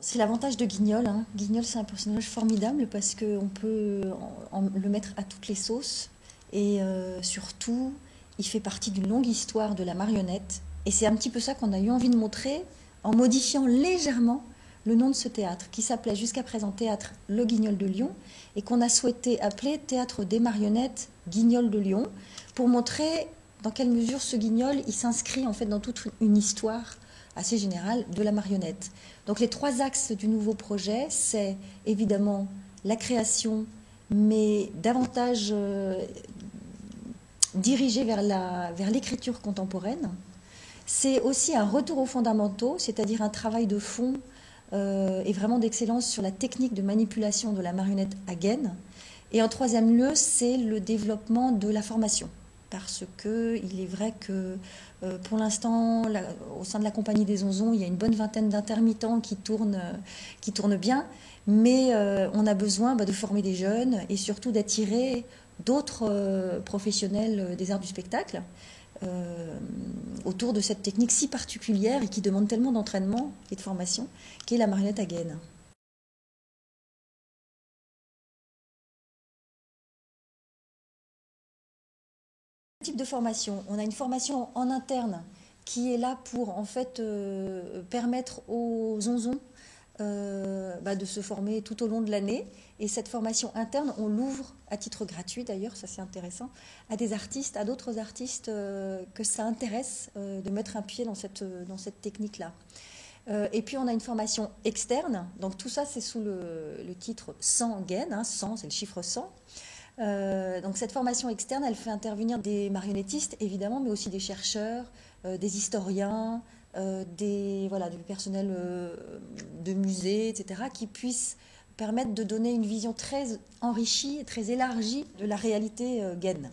C'est l'avantage de Guignol, hein. Guignol, c'est un personnage formidable parce qu'on peut le mettre à toutes les sauces. Et surtout, il fait partie d'une longue histoire de la marionnette. Et c'est un petit peu ça qu'on a eu envie de montrer en modifiant légèrement le nom de ce théâtre, qui s'appelait jusqu'à présent Théâtre Le Guignol de Lyon, et qu'on a souhaité appeler Théâtre des marionnettes Guignol de Lyon, pour montrer dans quelle mesure ce guignol il s'inscrit en fait dans toute une histoire assez générale de la marionnette. Donc les trois axes du nouveau projet, c'est évidemment la création, mais davantage dirigé vers l'écriture contemporaine. C'est aussi un retour aux fondamentaux, c'est-à-dire un travail de fond et vraiment d'excellence sur la technique de manipulation de la marionnette à gaine. Et en troisième lieu, c'est le développement de la formation. Parce qu'il est vrai que pour l'instant, au sein de la Compagnie des Onzons, il y a une bonne vingtaine d'intermittents qui tournent bien, mais on a besoin de former des jeunes et surtout d'attirer d'autres professionnels des arts du spectacle autour de cette technique si particulière et qui demande tellement d'entraînement et de formation, qu'est la marionnette à gaine. Type de formation. On a une formation en interne qui est là pour en fait permettre aux onzons de se former tout au long de l'année. Et cette formation interne, on l'ouvre à titre gratuit d'ailleurs, ça c'est intéressant, à des artistes, à d'autres artistes que ça intéresse de mettre un pied dans cette technique-là. Et puis on a une formation externe, donc tout ça c'est sous le titre 100 gaines, hein, 100 c'est le chiffre 100. Donc cette formation externe, elle fait intervenir des marionnettistes évidemment, mais aussi des chercheurs, des historiens, du personnel de musées, etc., qui puissent permettre de donner une vision très enrichie et très élargie de la réalité gaine.